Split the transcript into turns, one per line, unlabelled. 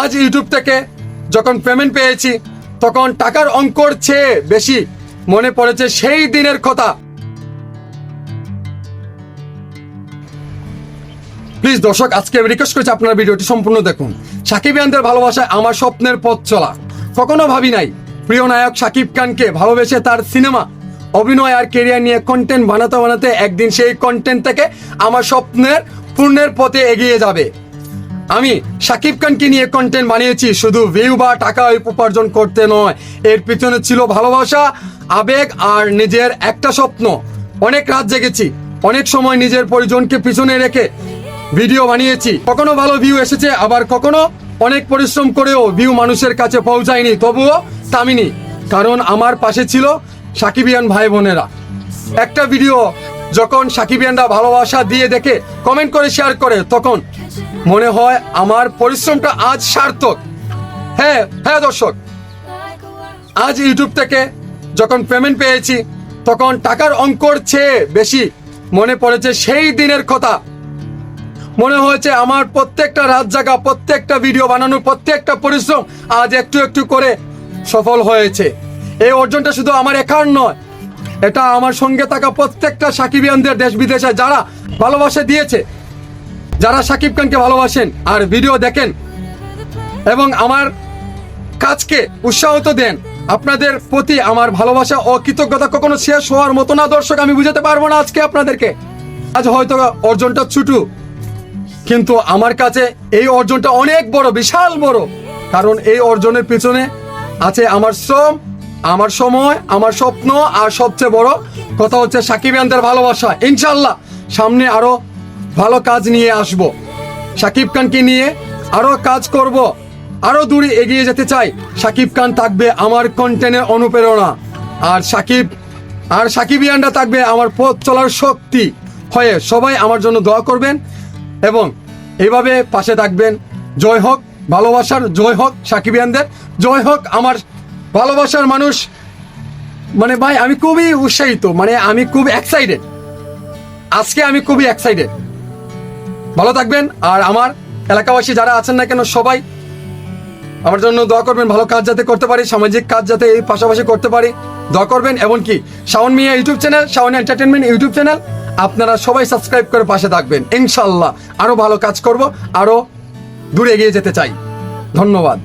আজ ইউটিউব থেকে যখন পেমেন্ট পেয়েছি তখন টাকার অঙ্কর চেয়ে বেশি মনে পড়েছে সেই দিনের কথা। প্লিজ দর্শক, আজকে আমি রিকোয়েস্ট করছি আপনারা ভিডিওটি সম্পূর্ণ দেখুন। সাকিব খানদের ভালোবাসায় আমার স্বপ্নের পথ চলা। কখনো ভাবি নাই প্রিয় নায়ক সাকিব খানকে ভালোবেসে তার সিনেমা, অভিনয় আর কেরিয়ার নিয়ে কন্টেন্ট বানাতে বানাতে একদিন সেই কন্টেন্ট থেকে আমার স্বপ্নের পূর্ণের পথে এগিয়ে যাবে। আমি সাকিব খানকে নিয়ে কন্টেন্ট বানিয়েছি শুধু ভিউ বা টাকা উপার্জন করতে নয়, এর পিছনে ছিল ভালোবাসা, আবেগ আর নিজের একটা স্বপ্ন। অনেক রাত জেগেছি, অনেক সময় নিজের পরিজনকে পিছনে রেখে ভিডিও বানিয়েছি। কখনো ভালো ভিউ এসেছে, আবার কখনো অনেক পরিশ্রম করেও ভিউ মানুষের কাছে পৌঁছায়নি, তবুও থামিনি, কারণ আমার পাশে ছিল সাকিবিয়ান ভাই বোনেরা। একটা ভিডিও যখন সাকিবিয়ানরা ভালোবাসা দিয়ে দেখে কমেন্ট করে শেয়ার করে, তখন মনে হয় আমার পরিশ্রমটা আজ সার্থক। হ্যাঁ দর্শক, আজ ইউটিউব থেকে যখন পেমেন্ট পেয়েছি তখন টাকার অঙ্কর চেয়ে বেশি মনে পড়েছে সেই দিনের কথা। মনে হয়েছে আমার প্রত্যেকটা রাত জাগা, প্রত্যেকটা ভিডিও বানানোর প্রত্যেকটা পরিশ্রম আজ একটু একটু করে সফল হয়েছে। এই অর্জনটা শুধু আমার একার নয়, এটা আমার সঙ্গে থাকা প্রত্যেকটা সাকিবিয়ানদের দেশ বিদেশে যারা ভালোবাসা দিয়েছে, যারা সাকিব খানকে ভালোবাসেন আর ভিডিও দেখেন এবং আমার কাজকে উৎসাহিত দেন। আপনাদের প্রতি আমার ভালোবাসা ও কৃতজ্ঞতা কখনো শেষ হওয়ার মতো না দর্শক, আমি বুঝাতে পারবো না আজকে আপনাদেরকে। আজ হয়তো অর্জনটা ছোট, কিন্তু আমার কাছে এই অর্জনটা অনেক বড়, বিশাল বড়, কারণ এই অর্জনের পিছনে আছে আমার শ্রম, আমার সময়, আমার স্বপ্ন, আর সবচেয়ে বড় কথা হচ্ছে সাকিবিয়ানদের ভালোবাসা। ইনশাল্লাহ সামনে আরো ভালো কাজ নিয়ে আসব, সাকিব খানকে নিয়ে আরো কাজ করব, আরো দূরে এগিয়ে যেতে চাই। সাকিব খান থাকবে আমার কন্টেন্টের অনুপ্রেরণা, আর সাকিবিয়ানরা থাকবে আমার পথ চলার শক্তি হয়ে। সবাই আমার জন্য দোয়া করবেন এবং এইভাবে পাশে থাকবেন। জয় হোক ভালোবাসার, জয় হোক সাকিবিয়ানদের, জয় হোক আমার ভালোবাসার মানুষ। মানে ভাই, আমি খুবই উৎসাহিত, মানে আমি খুব এক্সাইটেড, আজকে আমি খুবই এক্সাইটেড। ভালো থাকবেন, আর আমার এলাকাবাসী যারা আছেন না কেন সবাই আমার জন্য দোয়া করবেন, ভালো কাজ যাতে করতে পারি, সামাজিক কাজ যাতে এই পাশাপাশি করতে পারি, দোয়া করবেন। এমনকি Shaon Mia YouTube channel, Shaon entertainment YouTube channel, আপনারা সবাই সাবস্ক্রাইব করে পাশে থাকবেন। ইনশাল্লাহ আরো ভালো কাজ করব, আরো দূরে এগিয়ে যেতে চাই। ধন্যবাদ।